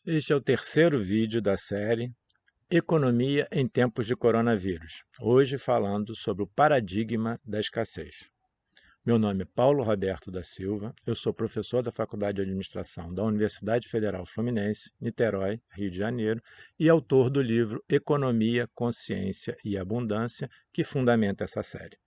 Este é o terceiro vídeo da série Economia em Tempos de Coronavírus, hoje falando sobre o paradigma da escassez. Meu nome é Paulo Roberto da Silva, eu sou professor da Faculdade de Administração da Universidade Federal Fluminense, Niterói, Rio de Janeiro, e autor do livro Economia, Consciência e Abundância, que fundamenta essa série.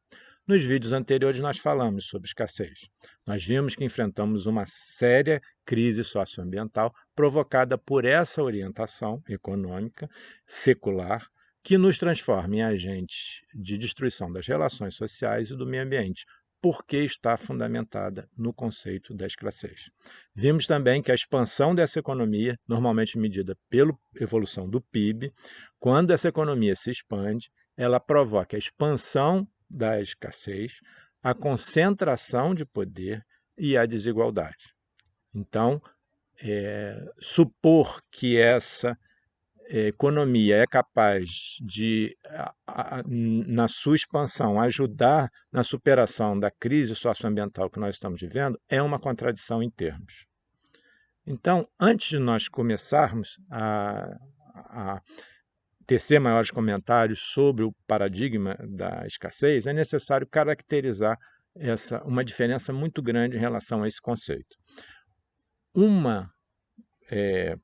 Nos vídeos anteriores nós falamos sobre escassez. Nós vimos que enfrentamos uma séria crise socioambiental provocada por essa orientação econômica secular que nos transforma em agentes de destruição das relações sociais e do meio ambiente, porque está fundamentada no conceito da escassez. Vimos também que a expansão dessa economia, normalmente medida pela evolução do PIB, quando essa economia se expande, ela provoca a expansão da escassez, a concentração de poder e a desigualdade. Então, supor que essa economia é capaz de, na sua expansão, ajudar na superação da crise socioambiental que nós estamos vivendo, é uma contradição em termos. Então, antes de nós começarmos a tecer maiores comentários sobre o paradigma da escassez, é necessário caracterizar uma diferença muito grande em relação a esse conceito. Uma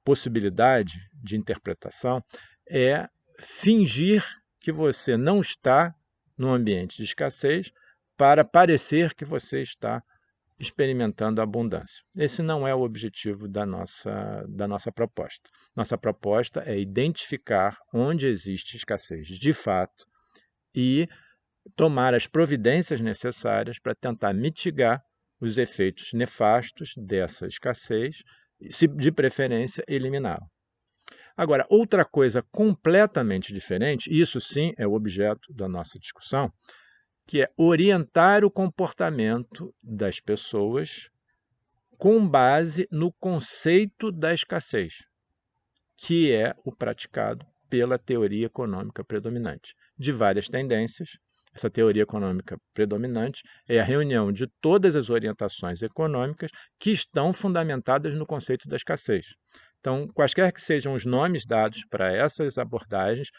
possibilidade de interpretação é fingir que você não está num ambiente de escassez para parecer que você está experimentando abundância. Esse não é o objetivo da nossa proposta. Nossa proposta é identificar onde existe escassez de fato e tomar as providências necessárias para tentar mitigar os efeitos nefastos dessa escassez, se de preferência eliminá-la. Agora, outra coisa completamente diferente, isso sim é o objeto da nossa discussão, que é orientar o comportamento das pessoas com base no conceito da escassez, que é o praticado pela teoria econômica predominante. De várias tendências, essa teoria econômica predominante é a reunião de todas as orientações econômicas que estão fundamentadas no conceito da escassez. Então, quaisquer que sejam os nomes dados para essas abordagens,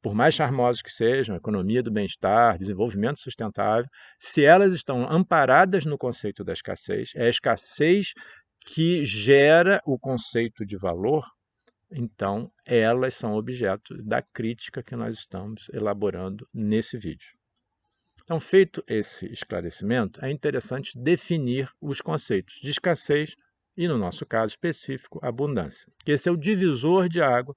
por mais charmosos que sejam, economia do bem-estar, desenvolvimento sustentável, se elas estão amparadas no conceito da escassez, é a escassez que gera o conceito de valor, então elas são objeto da crítica que nós estamos elaborando nesse vídeo. Então, feito esse esclarecimento, é interessante definir os conceitos de escassez e, no nosso caso específico, abundância. Esse é o divisor de água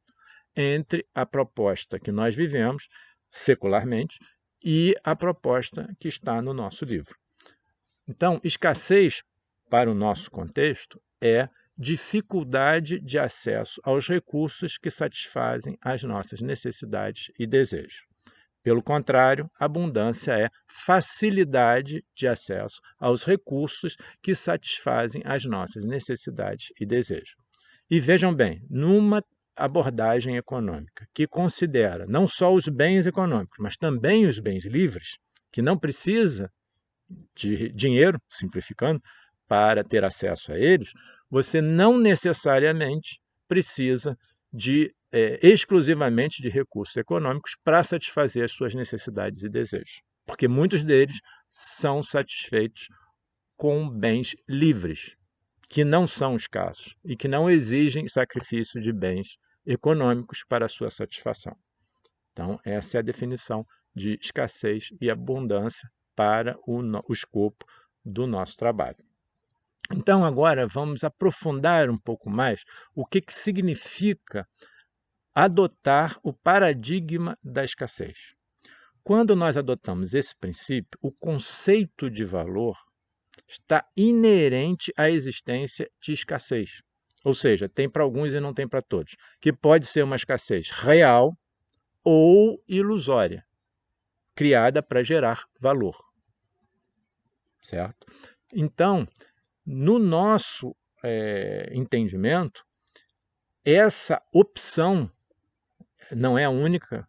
entre a proposta que nós vivemos secularmente e a proposta que está no nosso livro. Então, escassez, para o nosso contexto, é dificuldade de acesso aos recursos que satisfazem as nossas necessidades e desejos. Pelo contrário, abundância é facilidade de acesso aos recursos que satisfazem as nossas necessidades e desejos. E vejam bem, numa abordagem econômica que considera não só os bens econômicos, mas também os bens livres, que não precisa de dinheiro, simplificando, para ter acesso a eles, você não necessariamente precisa exclusivamente de recursos econômicos para satisfazer as suas necessidades e desejos, porque muitos deles são satisfeitos com bens livres, que não são escassos e que não exigem sacrifício de bens econômicos para a sua satisfação. Então, essa é a definição de escassez e abundância para o escopo do nosso trabalho. Então, agora vamos aprofundar um pouco mais o que significa adotar o paradigma da escassez. Quando nós adotamos esse princípio, o conceito de valor está inerente à existência de escassez. Ou seja, tem para alguns e não tem para todos, que pode ser uma escassez real ou ilusória, criada para gerar valor. Certo? Então, no nosso entendimento, essa opção não é a única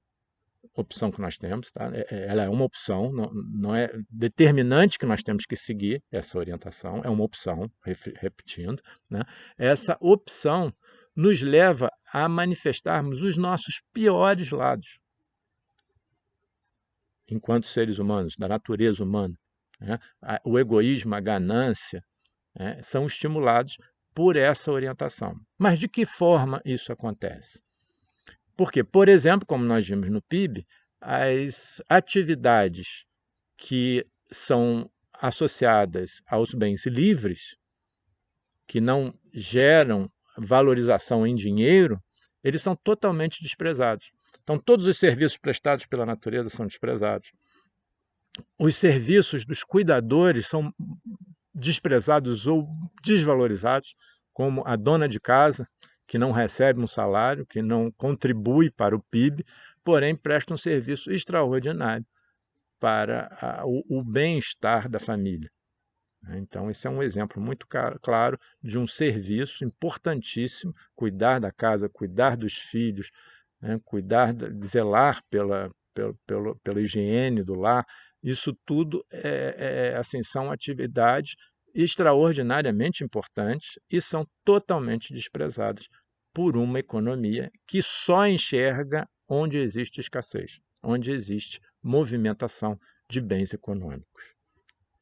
opção que nós temos, tá? Ela é uma opção, não é determinante que nós temos que seguir essa orientação, é uma opção, repetindo, né? Essa opção nos leva a manifestarmos os nossos piores lados, enquanto seres humanos, da natureza humana, né? O egoísmo, a ganância, né, são estimulados por essa orientação. Mas de que forma isso acontece? Porque, por exemplo, como nós vimos no PIB, as atividades que são associadas aos bens livres, que não geram valorização em dinheiro, eles são totalmente desprezados. Então, todos os serviços prestados pela natureza são desprezados. Os serviços dos cuidadores são desprezados ou desvalorizados, como a dona de casa, que não recebe um salário, que não contribui para o PIB, porém presta um serviço extraordinário para o bem-estar da família. Então, esse é um exemplo muito claro de um serviço importantíssimo, cuidar da casa, cuidar dos filhos, né, zelar pela higiene do lar. Isso tudo assim, são atividades extraordinariamente importantes e são totalmente desprezadas por uma economia que só enxerga onde existe escassez, onde existe movimentação de bens econômicos.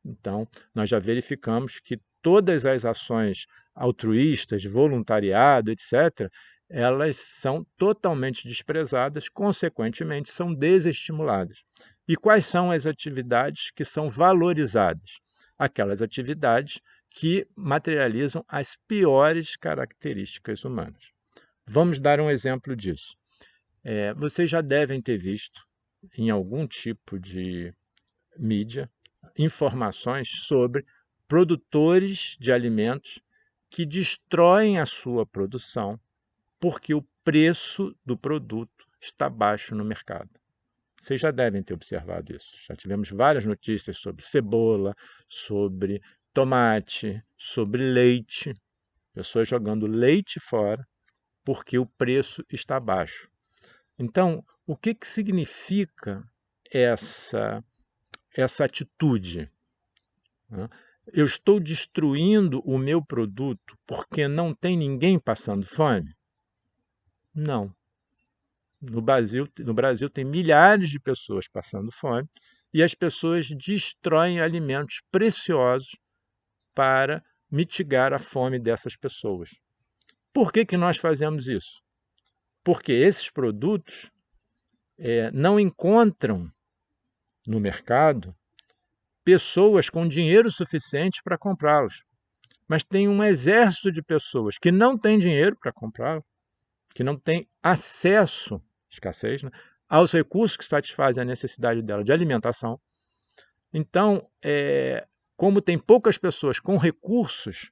Então, nós já verificamos que todas as ações altruístas, voluntariado, etc., elas são totalmente desprezadas, consequentemente, são desestimuladas. E quais são as atividades que são valorizadas? Aquelas atividades que materializam as piores características humanas. Vamos dar um exemplo disso. Vocês já devem ter visto, em algum tipo de mídia, informações sobre produtores de alimentos que destroem a sua produção porque o preço do produto está baixo no mercado. Vocês já devem ter observado isso. Já tivemos várias notícias sobre cebola, sobre tomate, sobre leite. Pessoas jogando leite fora porque o preço está baixo. Então, o que significa essa atitude? Eu estou destruindo o meu produto porque não tem ninguém passando fome? Não. No Brasil tem milhares de pessoas passando fome e as pessoas destroem alimentos preciosos para mitigar a fome dessas pessoas. Por que nós fazemos isso? Porque esses produtos não encontram no mercado pessoas com dinheiro suficiente para comprá-los. Mas tem um exército de pessoas que não têm dinheiro para comprá-los, que não têm acesso, escassez, né, aos recursos que satisfazem a necessidade dela de alimentação. Então, como tem poucas pessoas com recursos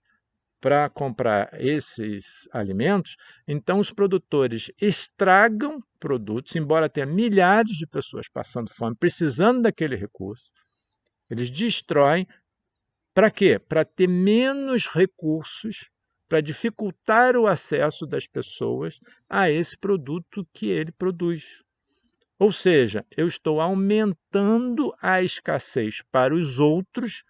para comprar esses alimentos, então os produtores estragam produtos, embora tenha milhares de pessoas passando fome, precisando daquele recurso. Eles destroem. Para quê? Para ter menos recursos, para dificultar o acesso das pessoas a esse produto que ele produz. Ou seja, eu estou aumentando a escassez para os outros,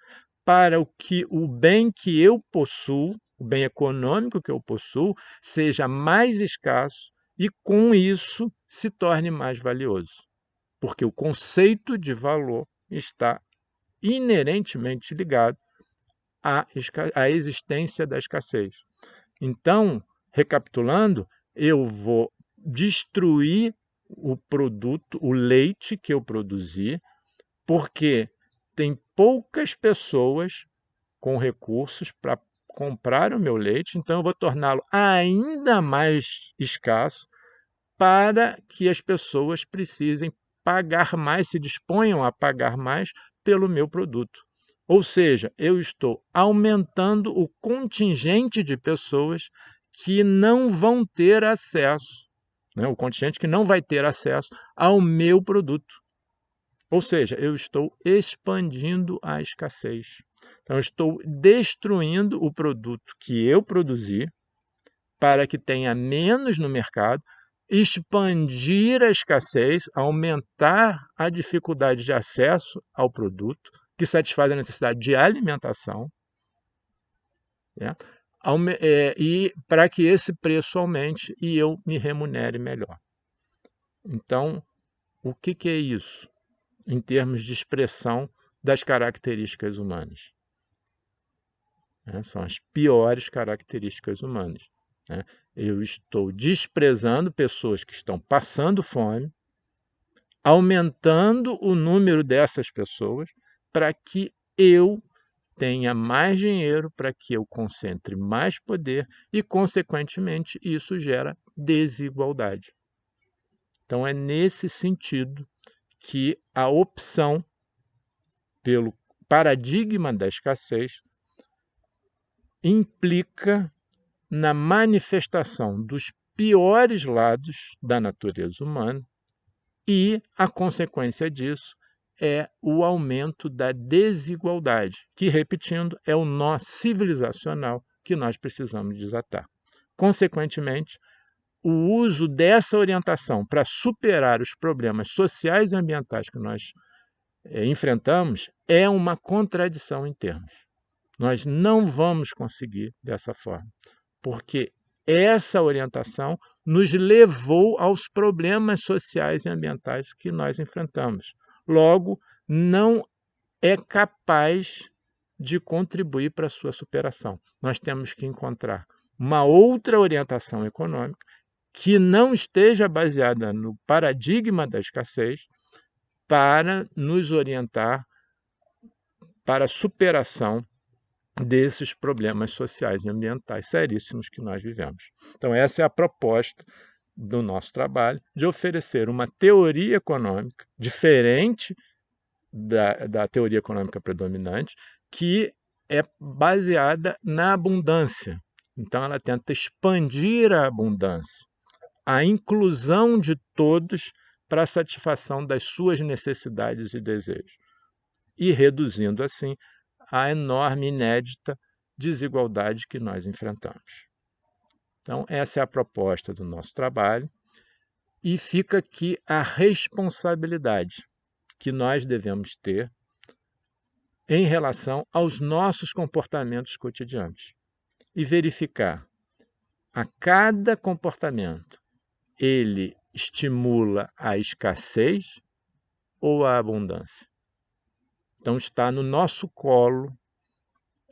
para o bem que eu possuo, o bem econômico que eu possuo, seja mais escasso e, com isso, se torne mais valioso. Porque o conceito de valor está inerentemente ligado à existência da escassez. Então, recapitulando, eu vou destruir o produto, o leite que eu produzi, porque tem poucas pessoas com recursos para comprar o meu leite, então eu vou torná-lo ainda mais escasso para que as pessoas precisem pagar mais, se disponham a pagar mais pelo meu produto. Ou seja, eu estou aumentando o contingente de pessoas que não vão ter acesso, né? O contingente que não vai ter acesso ao meu produto. Ou seja, eu estou expandindo a escassez. Então, eu estou destruindo o produto que eu produzi para que tenha menos no mercado, expandir a escassez, aumentar a dificuldade de acesso ao produto, que satisfaz a necessidade de alimentação, né? e para que esse preço aumente e eu me remunere melhor. Então, o que é isso em termos de expressão das características humanas? São as piores características humanas. Eu estou desprezando pessoas que estão passando fome, aumentando o número dessas pessoas para que eu tenha mais dinheiro, para que eu concentre mais poder e, consequentemente, isso gera desigualdade. Então, é nesse sentido que a opção pelo paradigma da escassez implica na manifestação dos piores lados da natureza humana e a consequência disso é o aumento da desigualdade, que, repetindo, é o nó civilizacional que nós precisamos desatar. Consequentemente, o uso dessa orientação para superar os problemas sociais e ambientais que nós enfrentamos é uma contradição em termos. Nós não vamos conseguir dessa forma, porque essa orientação nos levou aos problemas sociais e ambientais que nós enfrentamos. Logo, não é capaz de contribuir para a sua superação. Nós temos que encontrar uma outra orientação econômica que não esteja baseada no paradigma da escassez para nos orientar para a superação desses problemas sociais e ambientais seríssimos que nós vivemos. Então, essa é a proposta do nosso trabalho, de oferecer uma teoria econômica diferente da teoria econômica predominante, que é baseada na abundância. Então, ela tenta expandir a abundância, a inclusão de todos para a satisfação das suas necessidades e desejos, e reduzindo, assim, a enorme, inédita desigualdade que nós enfrentamos. Então, essa é a proposta do nosso trabalho, e fica aqui a responsabilidade que nós devemos ter em relação aos nossos comportamentos cotidianos e verificar a cada comportamento ele estimula a escassez ou a abundância. Então, está no nosso colo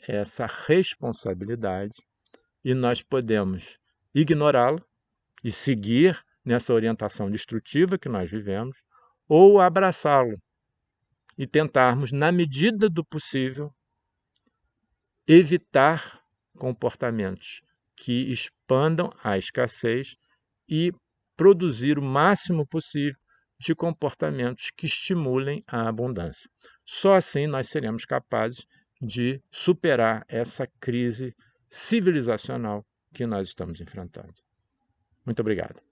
essa responsabilidade e nós podemos ignorá-la e seguir nessa orientação destrutiva que nós vivemos, ou abraçá-lo e tentarmos, na medida do possível, evitar comportamentos que expandam a escassez e produzir o máximo possível de comportamentos que estimulem a abundância. Só assim nós seremos capazes de superar essa crise civilizacional que nós estamos enfrentando. Muito obrigado.